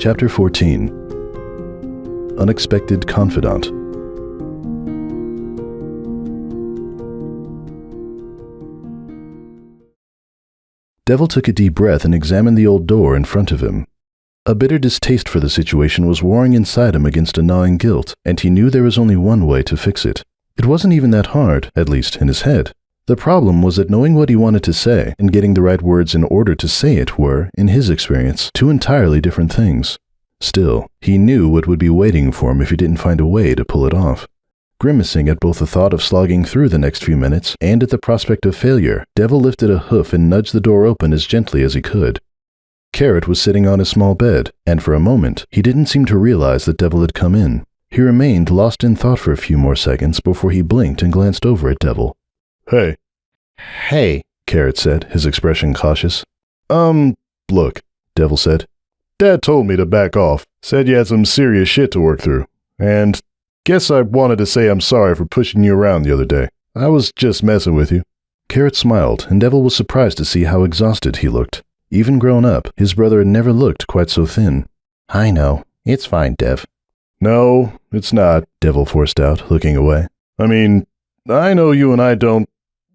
Chapter 14. Unexpected Confidant. Devil took a deep breath and examined the old door in front of him. A bitter distaste for the situation was warring inside him against a gnawing guilt, and he knew there was only one way to fix it. It wasn't even that hard, at least in his head. The problem was that knowing what he wanted to say and getting the right words in order to say it were, in his experience, two entirely different things. Still, he knew what would be waiting for him if he didn't find a way to pull it off. Grimacing at both the thought of slogging through the next few minutes and at the prospect of failure, Devil lifted a hoof and nudged the door open as gently as he could. Carrot was sitting on his small bed, and for a moment, he didn't seem to realize that Devil had come in. He remained lost in thought for a few more seconds before he blinked and glanced over at Devil. Hey. Hey, Carrot said, his expression cautious. Look, Devil said. Dad told me to back off, said you had some serious shit to work through, and guess I wanted to say I'm sorry for pushing you around the other day. I was just messing with you. Carrot smiled, and Devil was surprised to see how exhausted he looked. Even grown up, his brother had never looked quite so thin. I know. It's fine, Dev. No, it's not, Devil forced out, looking away. I mean, I know you and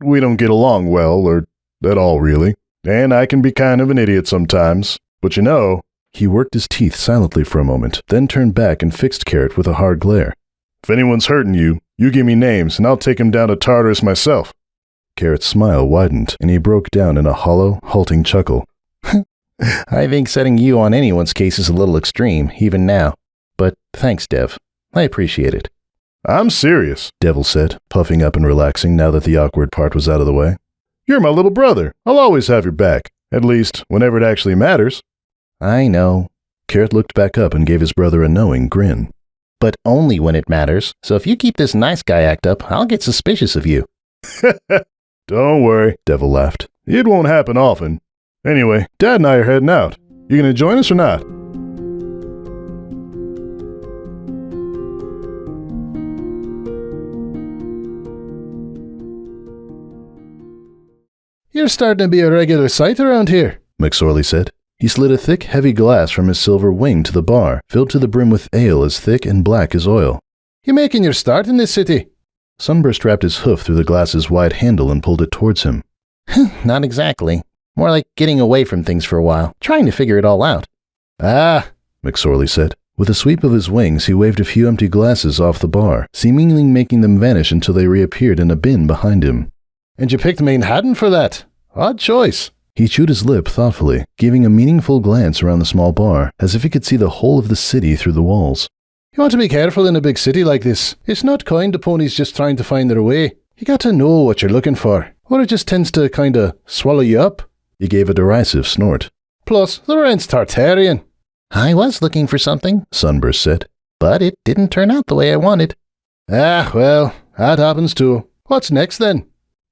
we don't get along well, or at all really, and I can be kind of an idiot sometimes, but you know... He worked his teeth silently for a moment, then turned back and fixed Carrot with a hard glare. If anyone's hurting you, you give me names, and I'll take him down to Tartarus myself. Carrot's smile widened, and he broke down in a hollow, halting chuckle. I think setting you on anyone's case is a little extreme, even now. But thanks, Dev. I appreciate it. I'm serious, Devil said, puffing up and relaxing now that the awkward part was out of the way. You're my little brother. I'll always have your back. At least, whenever it actually matters. I know. Carrot looked back up and gave his brother a knowing grin. But only when it matters, so if you keep this nice guy act up, I'll get suspicious of you. Don't worry, Devil laughed. It won't happen often. Anyway, Dad and I are heading out. You gonna join us or not? You're starting to be a regular sight around here, McSorley said. He slid a thick, heavy glass from his silver wing to the bar, filled to the brim with ale as thick and black as oil. You making your start in this city? Sunburst wrapped his hoof through the glass's wide handle and pulled it towards him. Not exactly. More like getting away from things for a while, trying to figure it all out. Ah, McSorley said. With a sweep of his wings, he waved a few empty glasses off the bar, seemingly making them vanish until they reappeared in a bin behind him. And you picked Manhattan for that? Odd choice. He chewed his lip thoughtfully, giving a meaningful glance around the small bar, as if he could see the whole of the city through the walls. You want to be careful in a big city like this. It's not kind to ponies just trying to find their way. You got to know what you're looking for, or it just tends to kinda swallow you up. He gave a derisive snort. Plus, the rent's Tartarian. I was looking for something, Sunburst said. But it didn't turn out the way I wanted. Ah, well, that happens too. What's next then?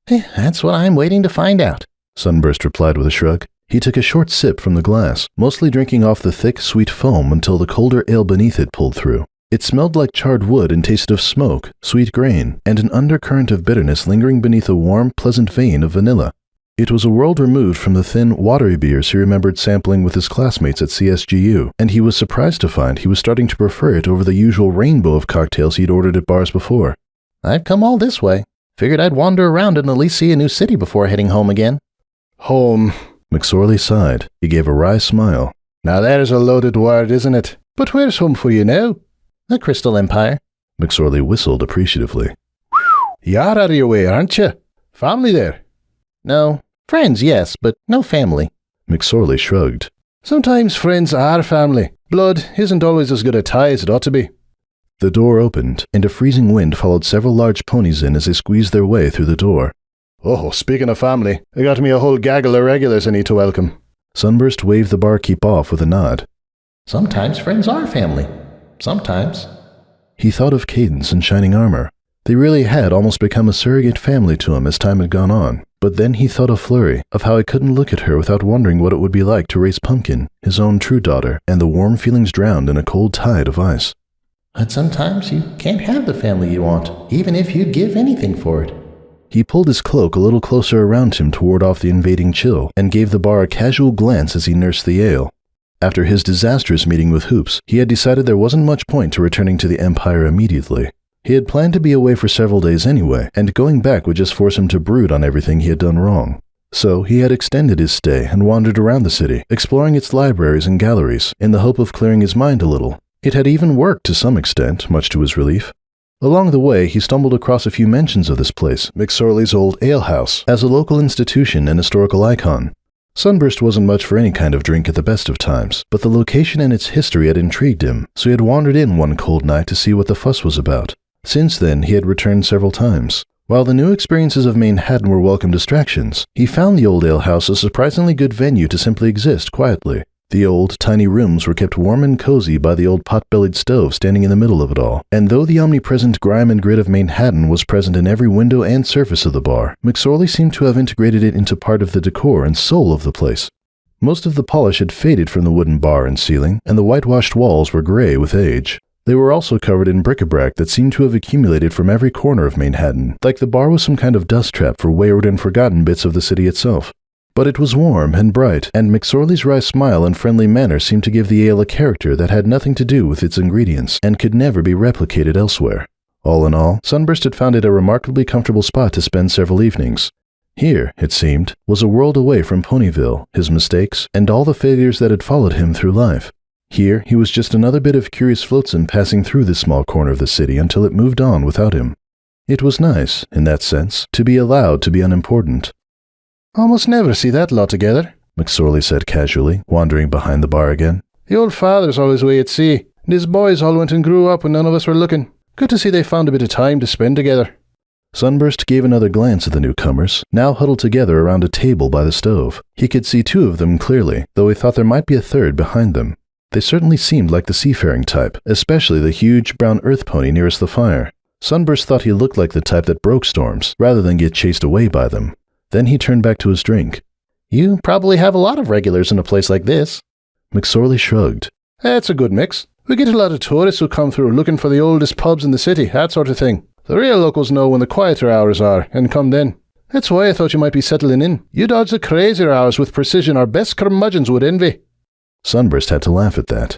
That's what I'm waiting to find out. Sunburst replied with a shrug. He took a short sip from the glass, mostly drinking off the thick, sweet foam until the colder ale beneath it pulled through. It smelled like charred wood and tasted of smoke, sweet grain, and an undercurrent of bitterness lingering beneath a warm, pleasant vein of vanilla. It was a world removed from the thin, watery beers he remembered sampling with his classmates at CSGU, and he was surprised to find he was starting to prefer it over the usual rainbow of cocktails he'd ordered at bars before. I've come all this way. Figured I'd wander around and at least see a new city before heading home again. Home. McSorley sighed. He gave a wry smile. Now there's a loaded word, isn't it? But where's home for you now? The Crystal Empire. McSorley whistled appreciatively. You're out of your way, aren't you? Family there? No. Friends, yes, but no family. McSorley shrugged. Sometimes friends are family. Blood isn't always as good a tie as it ought to be. The door opened, and a freezing wind followed several large ponies in as they squeezed their way through the door. Oh, speaking of family, I got me a whole gaggle of regulars I need to welcome. Sunburst waved the barkeep off with a nod. Sometimes friends are family. Sometimes. He thought of Cadence and Shining Armor. They really had almost become a surrogate family to him as time had gone on. But then he thought of Flurry, of how he couldn't look at her without wondering what it would be like to raise Pumpkin, his own true daughter, and the warm feelings drowned in a cold tide of ice. But sometimes you can't have the family you want, even if you'd give anything for it. He pulled his cloak a little closer around him to ward off the invading chill, and gave the bar a casual glance as he nursed the ale. After his disastrous meeting with Hoops, he had decided there wasn't much point to returning to the Empire immediately. He had planned to be away for several days anyway, and going back would just force him to brood on everything he had done wrong. So he had extended his stay and wandered around the city, exploring its libraries and galleries, in the hope of clearing his mind a little. It had even worked to some extent, much to his relief. Along the way, he stumbled across a few mentions of this place, McSorley's old alehouse, as a local institution and historical icon. Sunburst wasn't much for any kind of drink at the best of times, but the location and its history had intrigued him, so he had wandered in one cold night to see what the fuss was about. Since then, he had returned several times. While the new experiences of Manhattan were welcome distractions, he found the old alehouse a surprisingly good venue to simply exist quietly. The old, tiny rooms were kept warm and cozy by the old pot-bellied stove standing in the middle of it all, and though the omnipresent grime and grit of Manhattan was present in every window and surface of the bar, McSorley seemed to have integrated it into part of the decor and soul of the place. Most of the polish had faded from the wooden bar and ceiling, and the whitewashed walls were gray with age. They were also covered in bric-a-brac that seemed to have accumulated from every corner of Manhattan, like the bar was some kind of dust trap for wayward and forgotten bits of the city itself. But it was warm and bright, and McSorley's wry smile and friendly manner seemed to give the ale a character that had nothing to do with its ingredients and could never be replicated elsewhere. All in all, Sunburst had found it a remarkably comfortable spot to spend several evenings. Here, it seemed, was a world away from Ponyville, his mistakes, and all the failures that had followed him through life. Here, he was just another bit of curious flotsam passing through this small corner of the city until it moved on without him. It was nice, in that sense, to be allowed to be unimportant. Almost never see that lot together, McSorley said casually, wandering behind the bar again. The old father's always away at sea, and his boys all went and grew up when none of us were looking. Good to see they found a bit of time to spend together. Sunburst gave another glance at the newcomers, now huddled together around a table by the stove. He could see two of them clearly, though he thought there might be a third behind them. They certainly seemed like the seafaring type, especially the huge brown earth pony nearest the fire. Sunburst thought he looked like the type that broke storms, rather than get chased away by them. Then he turned back to his drink. You probably have a lot of regulars in a place like this. McSorley shrugged. It's a good mix. We get a lot of tourists who come through looking for the oldest pubs in the city, that sort of thing. The real locals know when the quieter hours are, and come then. That's why I thought you might be settling in. You dodge the crazier hours with precision our best curmudgeons would envy. Sunburst had to laugh at that.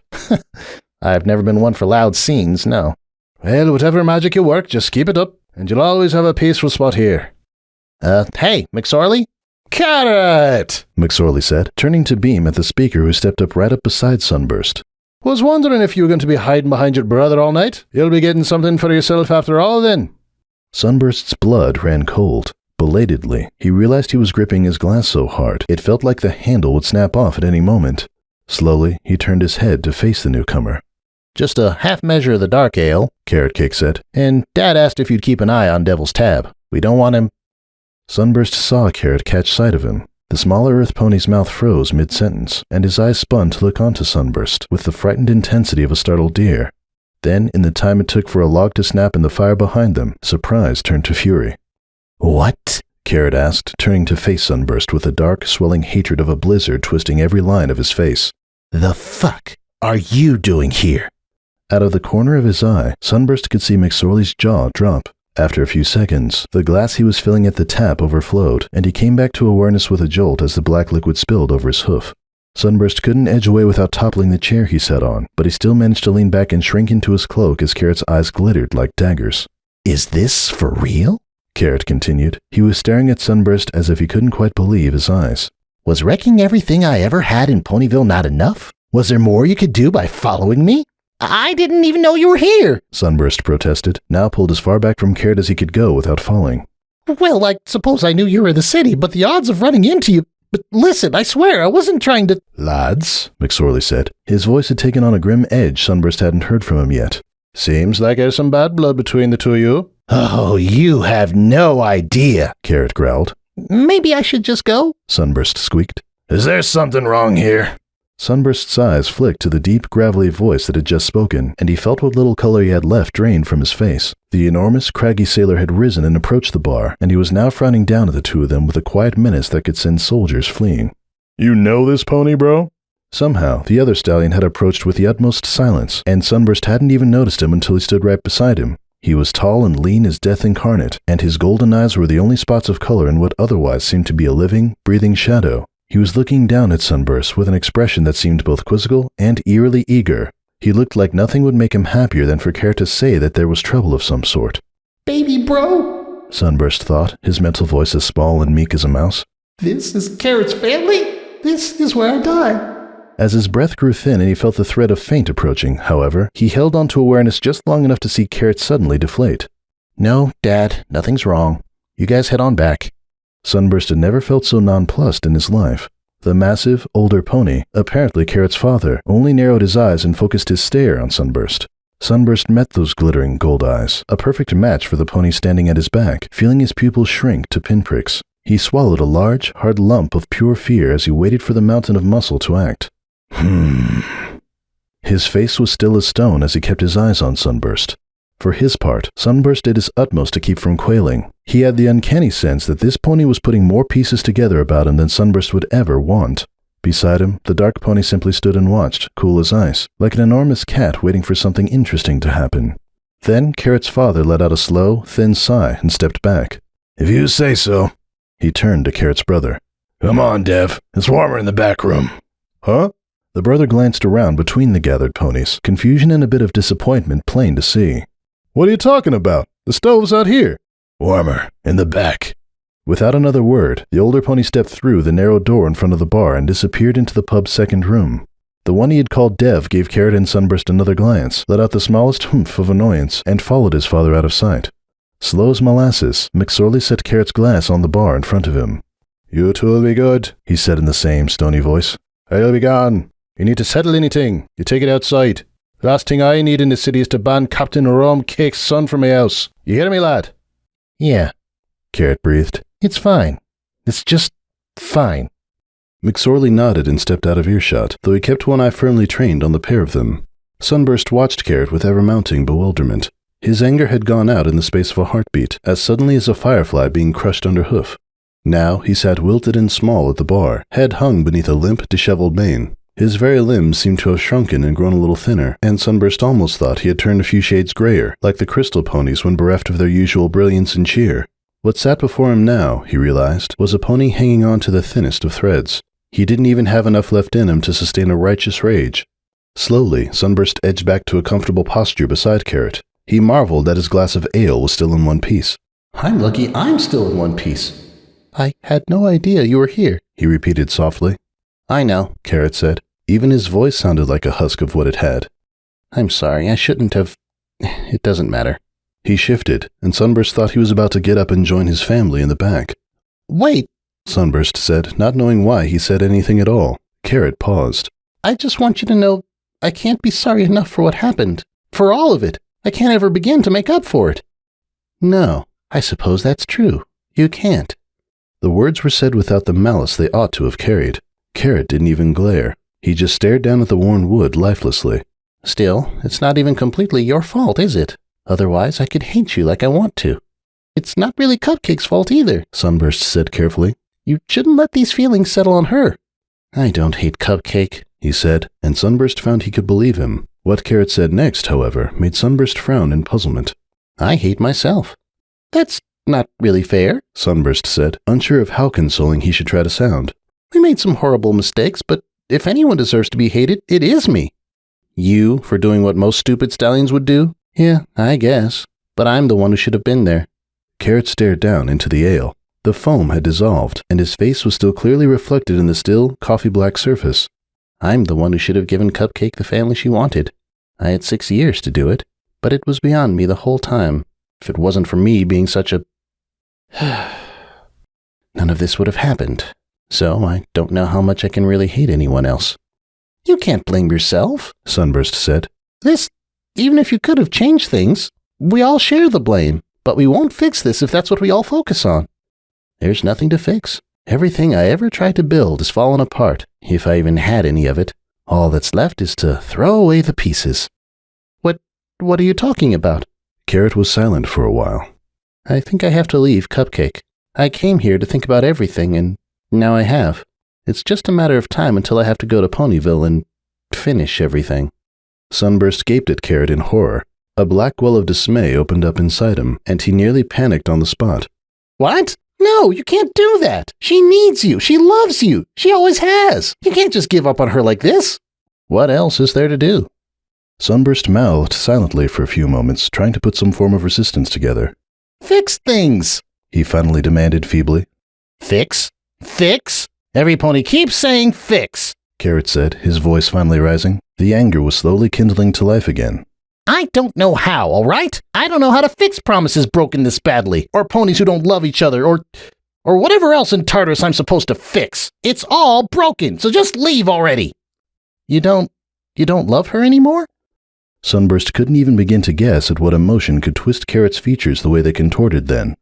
I've never been one for loud scenes, no. Well, whatever magic you work, just keep it up, and you'll always have a peaceful spot here. Hey, McSorley? Carrot! McSorley said, turning to beam at the speaker who stepped up right up beside Sunburst. Was wondering if you were going to be hiding behind your brother all night. You'll be getting something for yourself after all, then. Sunburst's blood ran cold. Belatedly, he realized he was gripping his glass so hard, it felt like the handle would snap off at any moment. Slowly, he turned his head to face the newcomer. Just a half measure of the dark ale, Carrot Cake said. And Dad asked if you'd keep an eye on Devil's Tab. We don't want him. Sunburst saw Carrot catch sight of him. The smaller earth pony's mouth froze mid-sentence, and his eyes spun to look onto Sunburst with the frightened intensity of a startled deer. Then, in the time it took for a log to snap in the fire behind them, surprise turned to fury. What? Carrot asked, turning to face Sunburst with a dark, swelling hatred of a blizzard twisting every line of his face. The fuck are you doing here? Out of the corner of his eye, Sunburst could see McSorley's jaw drop. After a few seconds, the glass he was filling at the tap overflowed, and he came back to awareness with a jolt as the black liquid spilled over his hoof. Sunburst couldn't edge away without toppling the chair he sat on, but he still managed to lean back and shrink into his cloak as Carrot's eyes glittered like daggers. Is this for real? Carrot continued. He was staring at Sunburst as if he couldn't quite believe his eyes. Was wrecking everything I ever had in Ponyville not enough? Was there more you could do by following me? I didn't even know you were here, Sunburst protested, now pulled as far back from Carrot as he could go without falling. Well, I suppose I knew you were in the city, but the odds of running into you... But listen, I swear, I wasn't trying to... Lads, McSorley said. His voice had taken on a grim edge Sunburst hadn't heard from him yet. Seems like there's some bad blood between the two of you. Oh, you have no idea, Carrot growled. Maybe I should just go? Sunburst squeaked. Is there something wrong here? Sunburst's eyes flicked to the deep, gravelly voice that had just spoken, and he felt what little color he had left drained from his face. The enormous, craggy sailor had risen and approached the bar, and he was now frowning down at the two of them with a quiet menace that could send soldiers fleeing. You know this pony, bro? Somehow, the other stallion had approached with the utmost silence, and Sunburst hadn't even noticed him until he stood right beside him. He was tall and lean as death incarnate, and his golden eyes were the only spots of color in what otherwise seemed to be a living, breathing shadow. He was looking down at Sunburst with an expression that seemed both quizzical and eerily eager. He looked like nothing would make him happier than for Carrot to say that there was trouble of some sort. Baby bro! Sunburst thought, his mental voice as small and meek as a mouse. This is Carrot's family? This is where I die. As his breath grew thin and he felt the threat of faint approaching, however, he held on to awareness just long enough to see Carrot suddenly deflate. No, Dad, nothing's wrong. You guys head on back. Sunburst had never felt so nonplussed in his life. The massive, older pony, apparently Carrot's father, only narrowed his eyes and focused his stare on Sunburst. Sunburst met those glittering gold eyes, a perfect match for the pony standing at his back, feeling his pupils shrink to pinpricks. He swallowed a large, hard lump of pure fear as he waited for the mountain of muscle to act. His face was still as stone as he kept his eyes on Sunburst. For his part, Sunburst did his utmost to keep from quailing. He had the uncanny sense that this pony was putting more pieces together about him than Sunburst would ever want. Beside him, the dark pony simply stood and watched, cool as ice, like an enormous cat waiting for something interesting to happen. Then Carrot's father let out a slow, thin sigh and stepped back. If you say so. He turned to Carrot's brother. Come on, Dev. It's warmer in the back room. Huh? The brother glanced around between the gathered ponies, confusion and a bit of disappointment plain to see. What are you talking about? The stove's out here. Warmer, in the back. Without another word, the older pony stepped through the narrow door in front of the bar and disappeared into the pub's second room. The one he had called Dev gave Carrot and Sunburst another glance, let out the smallest humph of annoyance, and followed his father out of sight. Slow as molasses, McSorley set Carrot's glass on the bar in front of him. You two'll be good, he said in the same stony voice. I'll be gone. You need to settle anything, you take it outside. The last thing I need in the city is to ban Captain Rum Cake's son from my house. You hear me, lad? Yeah, Carrot breathed. it's fine. It's just fine. McSorley nodded and stepped out of earshot, though he kept one eye firmly trained on the pair of them. Sunburst watched Carrot with ever-mounting bewilderment. His anger had gone out in the space of a heartbeat, as suddenly as a firefly being crushed under hoof. Now he sat wilted and small at the bar, head hung beneath a limp, disheveled mane. His very limbs seemed to have shrunken and grown a little thinner, and Sunburst almost thought he had turned a few shades grayer, like the crystal ponies when bereft of their usual brilliance and cheer. What sat before him now, he realized, was a pony hanging on to the thinnest of threads. He didn't even have enough left in him to sustain a righteous rage. Slowly, Sunburst edged back to a comfortable posture beside Carrot. He marveled that his glass of ale was still in one piece. I'm lucky I'm still in one piece. I had no idea you were here, he repeated softly. I know, Carrot said. Even his voice sounded like a husk of what it had. I'm sorry, I shouldn't have. It doesn't matter. He shifted, and Sunburst thought he was about to get up and join his family in the back. Wait, Sunburst said, not knowing why he said anything at all. Carrot paused. I just want you to know I can't be sorry enough for what happened. For all of it. I can't ever begin to make up for it. No, I suppose that's true. You can't. The words were said without the malice they ought to have carried. Carrot didn't even glare. He just stared down at the worn wood lifelessly. Still, it's not even completely your fault, is it? Otherwise, I could hate you like I want to. It's not really Cupcake's fault either, Sunburst said carefully. You shouldn't let these feelings settle on her. I don't hate Cupcake, he said, and Sunburst found he could believe him. What Carrot said next, however, made Sunburst frown in puzzlement. I hate myself. That's not really fair, Sunburst said, unsure of how consoling he should try to sound. We made some horrible mistakes, but if anyone deserves to be hated, it is me. You, for doing what most stupid stallions would do? Yeah, I guess. But I'm the one who should have been there. Carrot stared down into the ale. The foam had dissolved, and his face was still clearly reflected in the still, coffee-black surface. I'm the one who should have given Cupcake the family she wanted. I had 6 years to do it, but it was beyond me the whole time. If it wasn't for me being such a... None of this would have happened. So I don't know how much I can really hate anyone else. You can't blame yourself, Sunburst said. Even if you could have changed things, we all share the blame, but we won't fix this if that's what we all focus on. There's nothing to fix. Everything I ever tried to build has fallen apart, if I even had any of it. All that's left is to throw away the pieces. What are you talking about? Carrot was silent for a while. I think I have to leave Cupcake. I came here to think about everything, and now I have. It's just a matter of time until I have to go to Ponyville and finish everything. Sunburst gaped at Carrot in horror. A black well of dismay opened up inside him, and he nearly panicked on the spot. What? No, you can't do that. She needs you. She loves you. She always has. You can't just give up on her like this. What else is there to do? Sunburst mouthed silently for a few moments, trying to put some form of resistance together. Fix things, he finally demanded feebly. Fix? Fix? Every pony keeps saying fix, Carrot said, his voice finally rising. The anger was slowly kindling to life again. I don't know how, all right? I don't know how to fix promises broken this badly, or ponies who don't love each other, or whatever else in Tartarus I'm supposed to fix. It's all broken, so just leave already. You don't love her anymore? Sunburst couldn't even begin to guess at what emotion could twist Carrot's features the way they contorted then.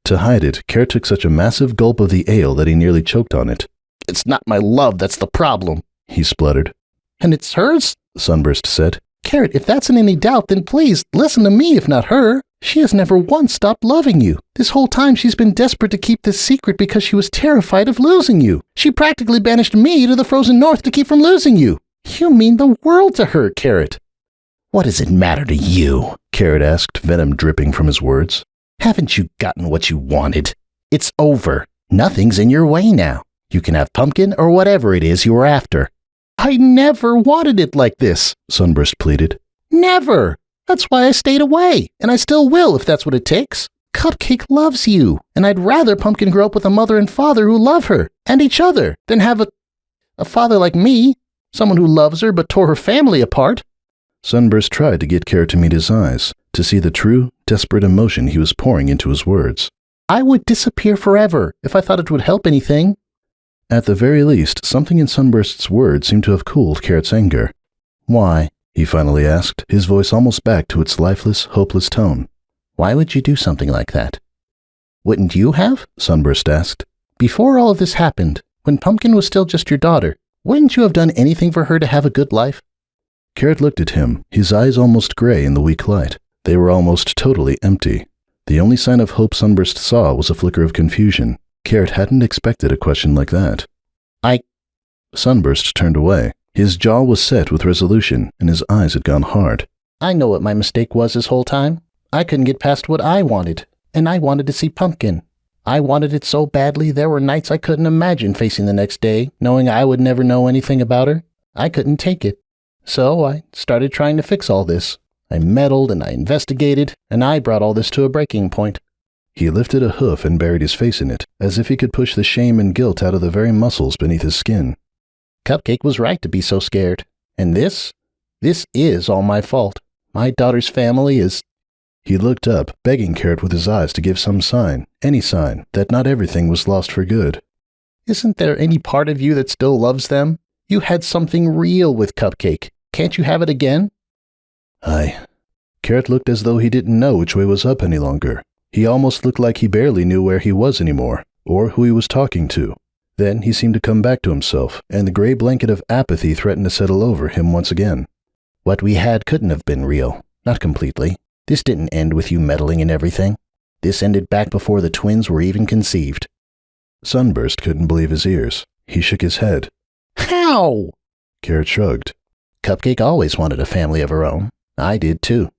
To hide it, Carrot took such a massive gulp of the ale that he nearly choked on it. It's not my love that's the problem, he spluttered. And it's hers? Sunburst said. Carrot, if that's in any doubt, then please listen to me if not her. She has never once stopped loving you. This whole time she's been desperate to keep this secret because she was terrified of losing you. She practically banished me to the frozen north to keep from losing you. You mean the world to her, Carrot. What does it matter to you? Carrot asked, venom dripping from his words. Haven't you gotten what you wanted? It's over. Nothing's in your way now. You can have pumpkin or whatever it is you were after. I never wanted it like this, Sunburst pleaded. Never. That's why I stayed away, and I still will if that's what it takes. Cupcake loves you, and I'd rather Pumpkin grow up with a mother and father who love her, and each other, than have a father like me, someone who loves her but tore her family apart. Sunburst tried to get Carrot to meet his eyes, to see the true, desperate emotion he was pouring into his words. I would disappear forever if I thought it would help anything. At the very least, something in Sunburst's words seemed to have cooled Carrot's anger. Why? He finally asked, his voice almost back to its lifeless, hopeless tone. Why would you do something like that? Wouldn't you have? Sunburst asked. Before all of this happened, when Pumpkin was still just your daughter, wouldn't you have done anything for her to have a good life? Carrot looked at him, his eyes almost gray in the weak light. They were almost totally empty. The only sign of hope Sunburst saw was a flicker of confusion. Carrot hadn't expected a question like that. Sunburst turned away. His jaw was set with resolution, and his eyes had gone hard. I know what my mistake was this whole time. I couldn't get past what I wanted, and I wanted to see Pumpkin. I wanted it so badly there were nights I couldn't imagine facing the next day, knowing I would never know anything about her. I couldn't take it. So I started trying to fix all this. I meddled and I investigated, and I brought all this to a breaking point. He lifted a hoof and buried his face in it, as if he could push the shame and guilt out of the very muscles beneath his skin. Cupcake was right to be so scared. And this is all my fault. My daughter's family is... He looked up, begging Carrot with his eyes to give some sign, any sign, that not everything was lost for good. Isn't there any part of you that still loves them? You had something real with Cupcake. Can't you have it again? Carrot looked as though he didn't know which way was up any longer. He almost looked like he barely knew where he was anymore, or who he was talking to. Then he seemed to come back to himself, and the gray blanket of apathy threatened to settle over him once again. What we had couldn't have been real. Not completely. This didn't end with you meddling in everything. This ended back before the twins were even conceived. Sunburst couldn't believe his ears. He shook his head. How? Carrot shrugged. Cupcake always wanted a family of her own. I did too.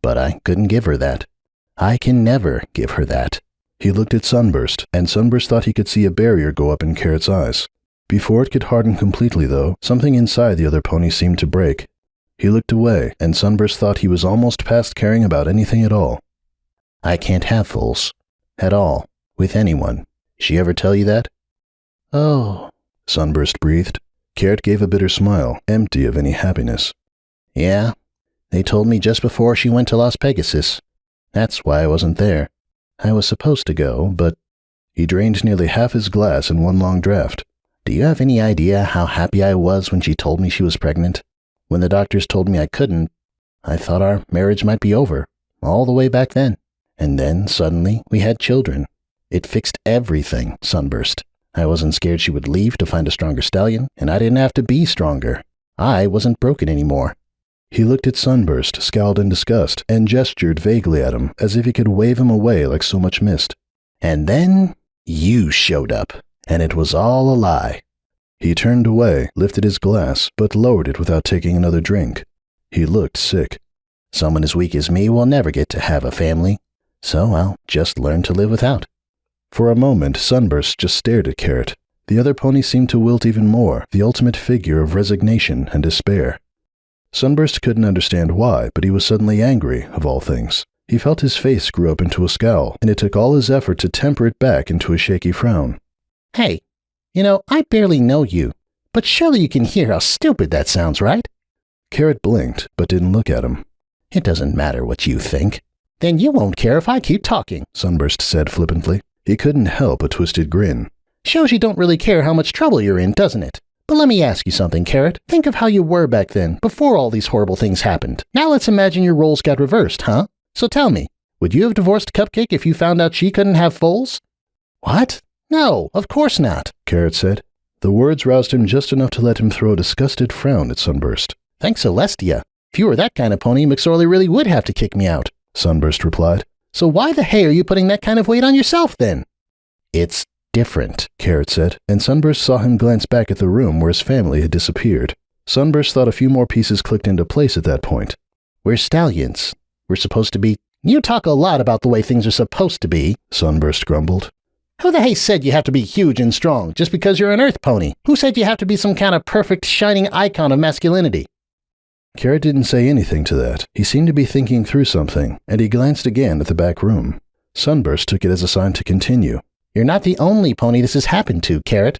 But I couldn't give her that. I can never give her that. He looked at Sunburst, and Sunburst thought he could see a barrier go up in Carrot's eyes. Before it could harden completely, though, something inside the other pony seemed to break. He looked away, and Sunburst thought he was almost past caring about anything at all. I can't have foals. At all. With anyone. She ever tell you that? Oh, Sunburst breathed. Carrot gave a bitter smile, empty of any happiness. Yeah, they told me just before she went to Las Pegasus. That's why I wasn't there. I was supposed to go, but... He drained nearly half his glass in one long draught. Do you have any idea how happy I was when she told me she was pregnant? When the doctors told me I couldn't, I thought our marriage might be over, all the way back then. And then, suddenly, we had children. It fixed everything, Sunburst. I wasn't scared she would leave to find a stronger stallion, and I didn't have to be stronger. I wasn't broken anymore. He looked at Sunburst, scowled in disgust, and gestured vaguely at him, as if he could wave him away like so much mist. And then you showed up, and it was all a lie. He turned away, lifted his glass, but lowered it without taking another drink. He looked sick. Someone as weak as me will never get to have a family, so I'll just learn to live without. For a moment, Sunburst just stared at Carrot. The other pony seemed to wilt even more, the ultimate figure of resignation and despair. Sunburst couldn't understand why, but he was suddenly angry, of all things. He felt his face screw up into a scowl, and it took all his effort to temper it back into a shaky frown. Hey, I barely know you, but surely you can hear how stupid that sounds, right? Carrot blinked, but didn't look at him. It doesn't matter what you think. Then you won't care if I keep talking, Sunburst said flippantly. He couldn't help a twisted grin. Shows you don't really care how much trouble you're in, doesn't it? But let me ask you something, Carrot. Think of how you were back then, before all these horrible things happened. Now let's imagine your roles got reversed, huh? So tell me, would you have divorced Cupcake if you found out she couldn't have foals? What? No, of course not, Carrot said. The words roused him just enough to let him throw a disgusted frown at Sunburst. Thanks, Celestia. If you were that kind of pony, McSorley really would have to kick me out, Sunburst replied. So why the hay are you putting that kind of weight on yourself, then? It's different, Carrot said, and Sunburst saw him glance back at the room where his family had disappeared. Sunburst thought a few more pieces clicked into place at that point. We're stallions. We're supposed to be... You talk a lot about the way things are supposed to be, Sunburst grumbled. Who the hay said you have to be huge and strong just because you're an earth pony? Who said you have to be some kind of perfect, shining icon of masculinity? Carrot didn't say anything to that. He seemed to be thinking through something, and he glanced again at the back room. Sunburst took it as a sign to continue. You're not the only pony this has happened to, Carrot.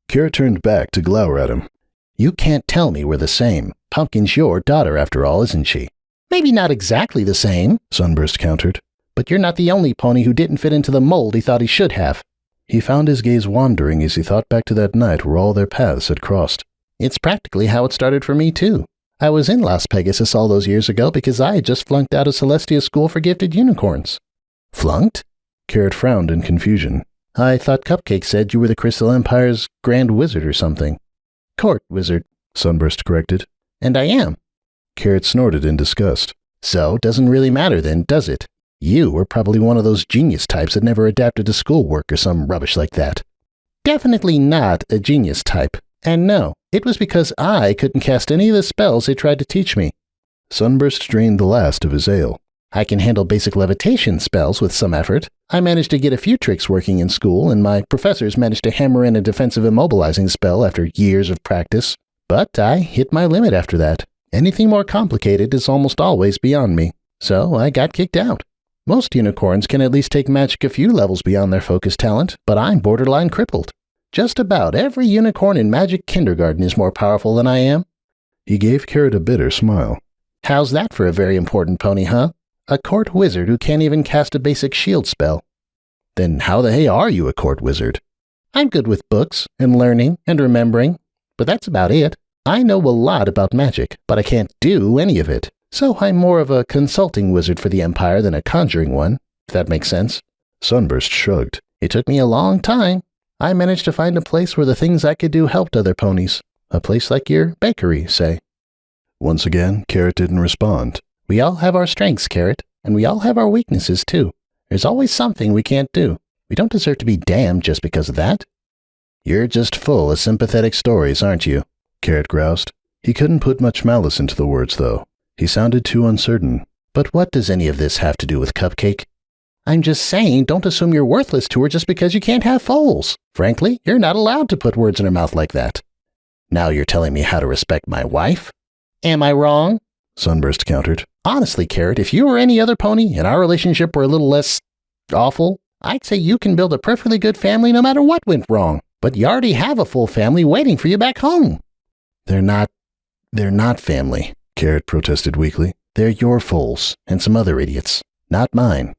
Carrot turned back to glower at him. You can't tell me we're the same. Pumpkin's your daughter, after all, isn't she? Maybe not exactly the same, Sunburst countered. But you're not the only pony who didn't fit into the mold he thought he should have. He found his gaze wandering as he thought back to that night where all their paths had crossed. It's practically how it started for me, too. I was in Las Pegasus all those years ago because I had just flunked out of Celestia School for Gifted Unicorns. Flunked? Carrot frowned in confusion. I thought Cupcake said you were the Crystal Empire's Grand Wizard or something. Court Wizard, Sunburst corrected. And I am. Carrot snorted in disgust. So, doesn't really matter then, does it? You were probably one of those genius types that never adapted to schoolwork or some rubbish like that. Definitely not a genius type. And no, it was because I couldn't cast any of the spells they tried to teach me. Sunburst drained the last of his ale. I can handle basic levitation spells with some effort. I managed to get a few tricks working in school, and my professors managed to hammer in a defensive immobilizing spell after years of practice. But I hit my limit after that. Anything more complicated is almost always beyond me. So I got kicked out. Most unicorns can at least take magic a few levels beyond their focus talent, but I'm borderline crippled. Just about every unicorn in Magic Kindergarten is more powerful than I am. He gave Carrot a bitter smile. How's that for a very important pony, huh? A court wizard who can't even cast a basic shield spell. Then how the hay are you a court wizard? I'm good with books and learning and remembering, but that's about it. I know a lot about magic, but I can't do any of it. So I'm more of a consulting wizard for the Empire than a conjuring one, if that makes sense. Sunburst shrugged. It took me a long time. I managed to find a place where the things I could do helped other ponies. A place like your bakery, say. Once again, Carrot didn't respond. We all have our strengths, Carrot, and we all have our weaknesses, too. There's always something we can't do. We don't deserve to be damned just because of that. You're just full of sympathetic stories, aren't you? Carrot groused. He couldn't put much malice into the words, though. He sounded too uncertain. But what does any of this have to do with Cupcake? I'm just saying, don't assume you're worthless to her just because you can't have foals. Frankly, you're not allowed to put words in her mouth like that. Now you're telling me how to respect my wife? Am I wrong? Sunburst countered. Honestly, Carrot, if you or any other pony and our relationship were a little less awful, I'd say you can build a perfectly good family no matter what went wrong. But you already have a full family waiting for you back home. They're not family, Carrot protested weakly. They're your foals and some other idiots, not mine.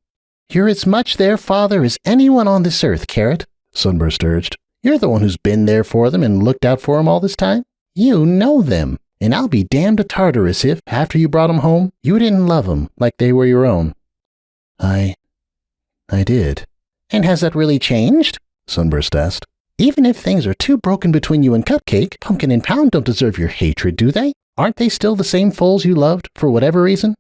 You're as much their father as anyone on this earth, Carrot, Sunburst urged. You're the one who's been there for them and looked out for them all this time. You know them, and I'll be damned to Tartarus if, after you brought them home, you didn't love them like they were your own. I did. And has that really changed? Sunburst asked. Even if things are too broken between you and Cupcake, Pumpkin and Pound don't deserve your hatred, do they? Aren't they still the same foals you loved, for whatever reason?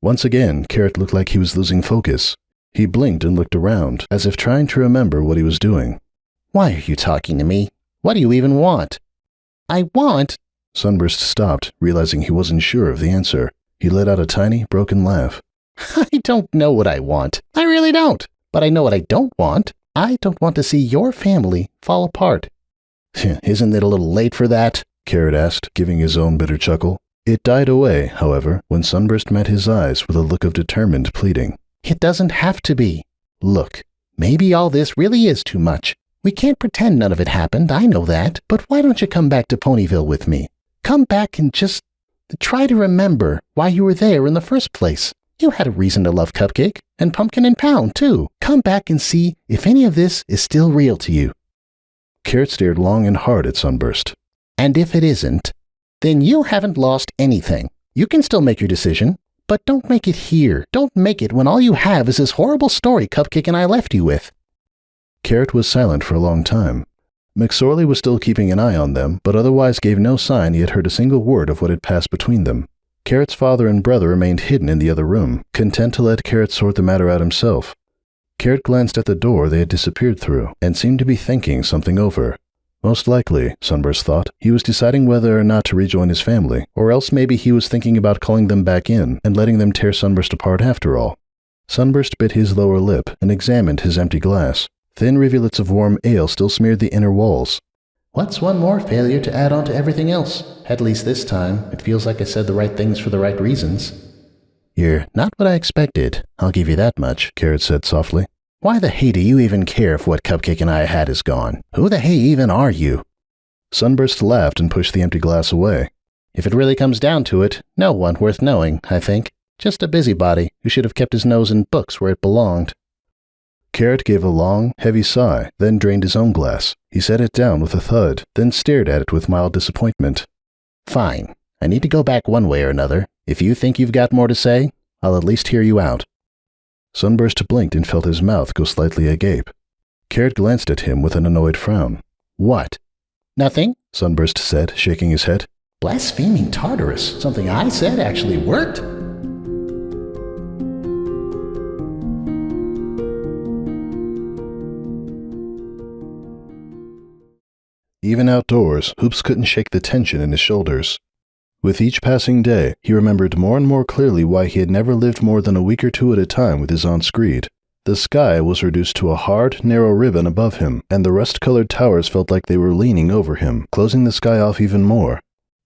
Once again, Carrot looked like he was losing focus. He blinked and looked around, as if trying to remember what he was doing. Why are you talking to me? What do you even want? I want... Sunburst stopped, realizing he wasn't sure of the answer. He let out a tiny, broken laugh. I don't know what I want. I really don't. But I know what I don't want. I don't want to see your family fall apart." "Isn't it a little late for that?" Carrot asked, giving his own bitter chuckle. It died away, however, when Sunburst met his eyes with a look of determined pleading. "It doesn't have to be. Look, maybe all this really is too much. We can't pretend none of it happened, I know that, but why don't you come back to Ponyville with me? Come back and just try to remember why you were there in the first place. You had a reason to love Cupcake, and Pumpkin and Pound, too. Come back and see if any of this is still real to you." Carrot stared long and hard at Sunburst. "And if it isn't, then you haven't lost anything. You can still make your decision, but don't make it here. Don't make it when all you have is this horrible story Cupcake and I left you with." Carrot was silent for a long time. McSorley was still keeping an eye on them, but otherwise gave no sign he had heard a single word of what had passed between them. Carrot's father and brother remained hidden in the other room, content to let Carrot sort the matter out himself. Carrot glanced at the door they had disappeared through, and seemed to be thinking something over. Most likely, Sunburst thought, he was deciding whether or not to rejoin his family, or else maybe he was thinking about calling them back in and letting them tear Sunburst apart after all. Sunburst bit his lower lip and examined his empty glass. Thin rivulets of warm ale still smeared the inner walls. "What's one more failure to add on to everything else? At least this time, it feels like I said the right things for the right reasons." "You're not what I expected, I'll give you that much," Carrot said softly. "Why the hey do you even care if what Cupcake and I had is gone? Who the hey even are you?" Sunburst laughed and pushed the empty glass away. "If it really comes down to it, no one worth knowing, I think. Just a busybody who should have kept his nose in books where it belonged." Carrot gave a long, heavy sigh, then drained his own glass. He set it down with a thud, then stared at it with mild disappointment. "Fine. I need to go back one way or another. If you think you've got more to say, I'll at least hear you out." Sunburst blinked and felt his mouth go slightly agape. Carrot glanced at him with an annoyed frown. "What?" "Nothing," Sunburst said, shaking his head. "Blaspheming Tartarus. Something I said actually worked." Even outdoors, Hoops couldn't shake the tension in his shoulders. With each passing day, he remembered more and more clearly why he had never lived more than a week or two at a time with his Aunt Screed. The sky was reduced to a hard, narrow ribbon above him, and the rust-colored towers felt like they were leaning over him, closing the sky off even more.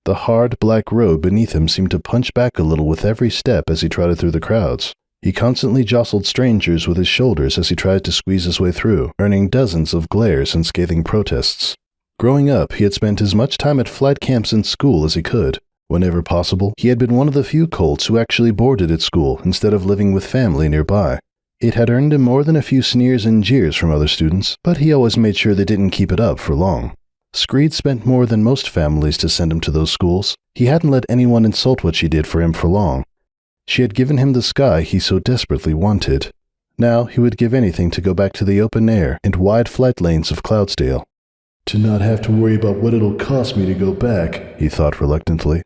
The hard, black road beneath him seemed to punch back a little with every step as he trotted through the crowds. He constantly jostled strangers with his shoulders as he tried to squeeze his way through, earning dozens of glares and scathing protests. Growing up, he had spent as much time at flight camps and school as he could. Whenever possible, he had been one of the few colts who actually boarded at school instead of living with family nearby. It had earned him more than a few sneers and jeers from other students, but he always made sure they didn't keep it up for long. Screed spent more than most families to send him to those schools. He hadn't let anyone insult what she did for him for long. She had given him the sky he so desperately wanted. Now he would give anything to go back to the open air and wide flight lanes of Cloudsdale. To not have to worry about what it'll cost me to go back, he thought reluctantly.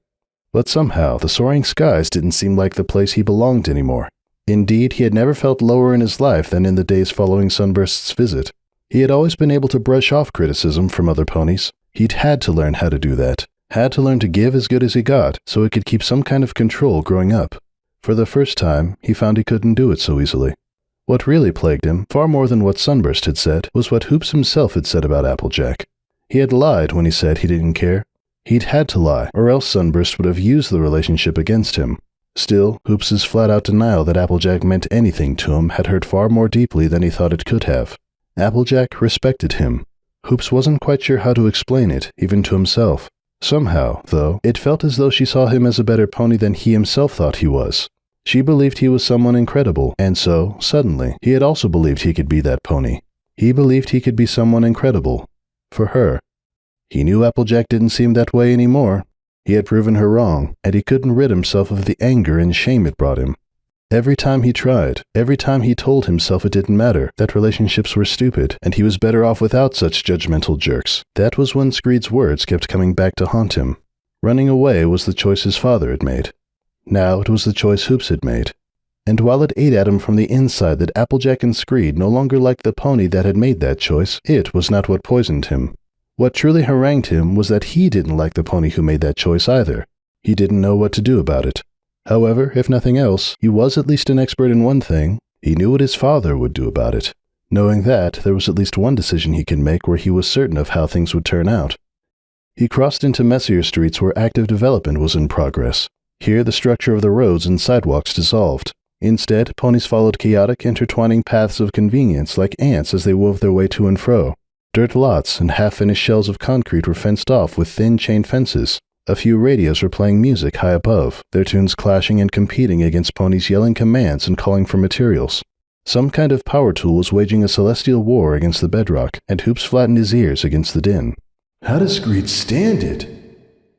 But somehow the soaring skies didn't seem like the place he belonged anymore. Indeed, he had never felt lower in his life than in the days following Sunburst's visit. He had always been able to brush off criticism from other ponies. He'd had to learn how to do that. Had to learn to give as good as he got, so he could keep some kind of control growing up. For the first time, he found he couldn't do it so easily. What really plagued him, far more than what Sunburst had said, was what Hoops himself had said about Applejack. He had lied when he said he didn't care. He'd had to lie, or else Sunburst would have used the relationship against him. Still, Hoops's flat-out denial that Applejack meant anything to him had hurt far more deeply than he thought it could have. Applejack respected him. Hoops wasn't quite sure how to explain it, even to himself. Somehow, though, it felt as though she saw him as a better pony than he himself thought he was. She believed he was someone incredible, and so, suddenly, he had also believed he could be that pony. He believed he could be someone incredible. For her. He knew Applejack didn't seem that way anymore. He had proven her wrong, and he couldn't rid himself of the anger and shame it brought him. Every time he tried, every time he told himself it didn't matter, that relationships were stupid, and he was better off without such judgmental jerks, that was when Screed's words kept coming back to haunt him. Running away was the choice his father had made. Now it was the choice Hoops had made. And while it ate at him from the inside that Applejack and Screed no longer liked the pony that had made that choice, it was not what poisoned him. What truly harangued him was that he didn't like the pony who made that choice either. He didn't know what to do about it. However, if nothing else, he was at least an expert in one thing. He knew what his father would do about it. Knowing that, there was at least one decision he could make where he was certain of how things would turn out. He crossed into messier streets where active development was in progress. Here, the structure of the roads and sidewalks dissolved. Instead, ponies followed chaotic, intertwining paths of convenience like ants as they wove their way to and fro. Dirt lots and half-finished shells of concrete were fenced off with thin chain fences. A few radios were playing music high above, their tunes clashing and competing against ponies yelling commands and calling for materials. Some kind of power tool was waging a celestial war against the bedrock, and Hoops flattened his ears against the din. How does Screed stand it?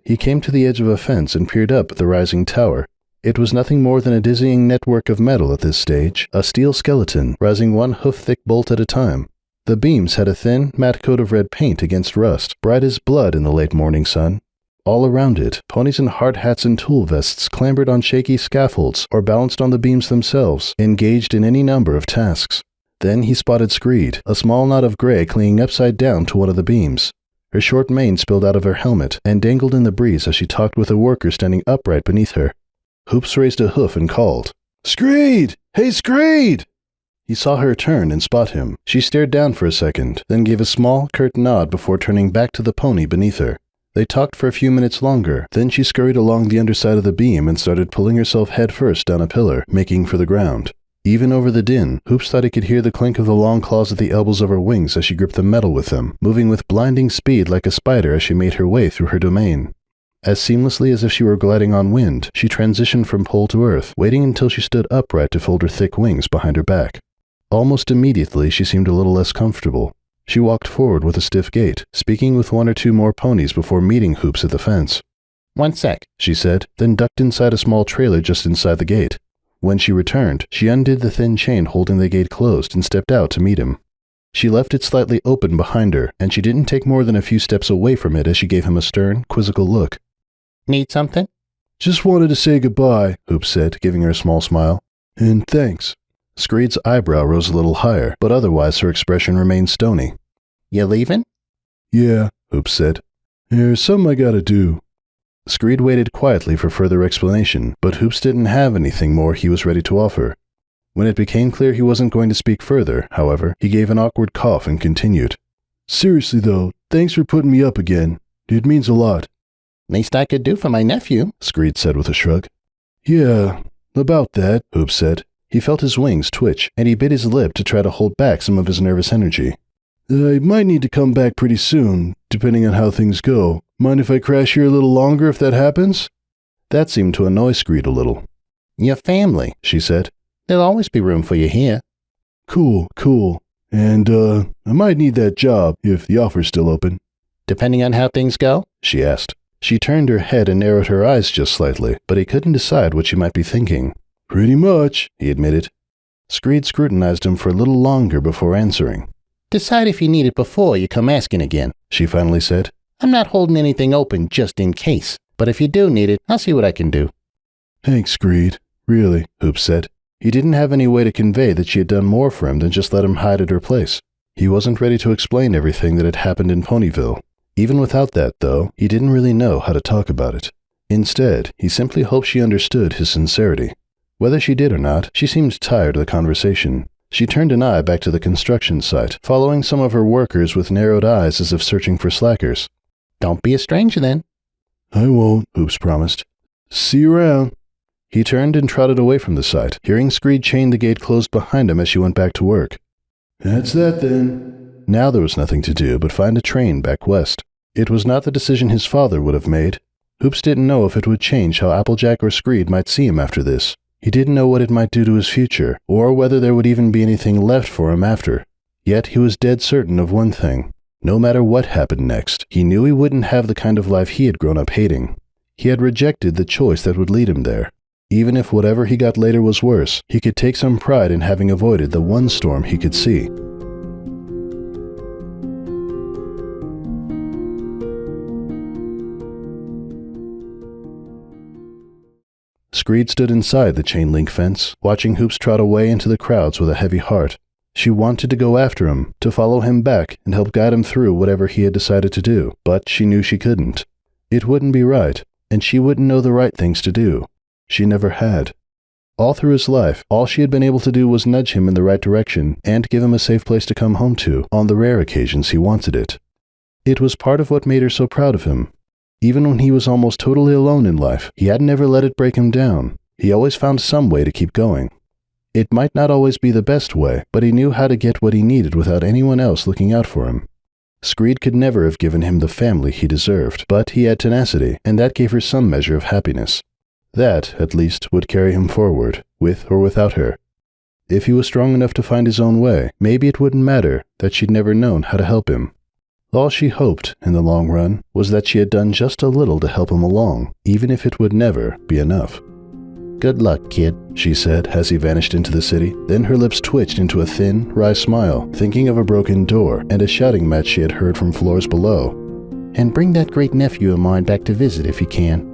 He came to the edge of a fence and peered up at the rising tower. It was nothing more than a dizzying network of metal at this stage, a steel skeleton, rising one hoof-thick bolt at a time. The beams had a thin, matte coat of red paint against rust, bright as blood in the late morning sun. All around it, ponies in hard hats and tool vests clambered on shaky scaffolds or balanced on the beams themselves, engaged in any number of tasks. Then he spotted Screed, a small knot of gray clinging upside down to one of the beams. Her short mane spilled out of her helmet and dangled in the breeze as she talked with a worker standing upright beneath her. Hoops raised a hoof and called, "Screed! Hey, Screed!" He saw her turn and spot him. She stared down for a second, then gave a small, curt nod before turning back to the pony beneath her. They talked for a few minutes longer, then she scurried along the underside of the beam and started pulling herself headfirst down a pillar, making for the ground. Even over the din, Hoops thought he could hear the clink of the long claws at the elbows of her wings as she gripped the metal with them, moving with blinding speed like a spider as she made her way through her domain. As seamlessly as if she were gliding on wind, she transitioned from pole to earth, waiting until she stood upright to fold her thick wings behind her back. Almost immediately, she seemed a little less comfortable. She walked forward with a stiff gait, speaking with one or two more ponies before meeting Hoops at the fence. "1 sec," she said, then ducked inside a small trailer just inside the gate. When she returned, she undid the thin chain holding the gate closed and stepped out to meet him. She left it slightly open behind her, and she didn't take more than a few steps away from it as she gave him a stern, quizzical look. "Need something?" Just wanted to say goodbye, Hoops said, giving her a small smile. And thanks. Screed's eyebrow rose a little higher, but otherwise her expression remained stony. "You leaving?" Yeah, Hoops said. There's something I gotta do. Screed waited quietly for further explanation, but Hoops didn't have anything more he was ready to offer. When it became clear he wasn't going to speak further, however, he gave an awkward cough and continued. Seriously though, thanks for putting me up again. It means a lot. "Least I could do for my nephew," Screed said with a shrug. Yeah, about that, Hoops said. He felt his wings twitch, and he bit his lip to try to hold back some of his nervous energy. I might need to come back pretty soon, depending on how things go. Mind if I crash here a little longer if that happens? That seemed to annoy Screed a little. "Your family," she said. "There'll always be room for you here." Cool. And, I might need that job if the offer's still open. "Depending on how things go?" she asked. She turned her head and narrowed her eyes just slightly, but he couldn't decide what she might be thinking. Pretty much, he admitted. Screed scrutinized him for a little longer before answering. "Decide if you need it before you come asking again," she finally said. "I'm not holding anything open just in case, but if you do need it, I'll see what I can do." Thanks, Screed. Really, Hoops said. He didn't have any way to convey that she had done more for him than just let him hide at her place. He wasn't ready to explain everything that had happened in Ponyville. Even without that, though, he didn't really know how to talk about it. Instead, he simply hoped she understood his sincerity. Whether she did or not, she seemed tired of the conversation. She turned an eye back to the construction site, following some of her workers with narrowed eyes as if searching for slackers. "Don't be a stranger then." I won't, Hoops promised. See you around. He turned and trotted away from the site, hearing Screed chain the gate closed behind him as she went back to work. That's that then. Now there was nothing to do but find a train back west. It was not the decision his father would have made. Hoops didn't know if it would change how Applejack or Screed might see him after this. He didn't know what it might do to his future, or whether there would even be anything left for him after. Yet he was dead certain of one thing. No matter what happened next, he knew he wouldn't have the kind of life he had grown up hating. He had rejected the choice that would lead him there. Even if whatever he got later was worse, he could take some pride in having avoided the one storm he could see. Screed stood inside the chain-link fence, watching Hoops trot away into the crowds with a heavy heart. She wanted to go after him, to follow him back and help guide him through whatever he had decided to do, but she knew she couldn't. It wouldn't be right, and she wouldn't know the right things to do. She never had. All through his life, all she had been able to do was nudge him in the right direction and give him a safe place to come home to on the rare occasions he wanted it. It was part of what made her so proud of him. Even when he was almost totally alone in life, he hadn't ever let it break him down. He always found some way to keep going. It might not always be the best way, but he knew how to get what he needed without anyone else looking out for him. Screed could never have given him the family he deserved, but he had tenacity, and that gave her some measure of happiness. That, at least, would carry him forward, with or without her. If he was strong enough to find his own way, maybe it wouldn't matter that she'd never known how to help him. All she hoped, in the long run, was that she had done just a little to help him along, even if it would never be enough. Good luck, kid, she said as he vanished into the city. Then her lips twitched into a thin, wry smile, thinking of a broken door and a shouting match she had heard from floors below. And bring that great nephew of mine back to visit if you can.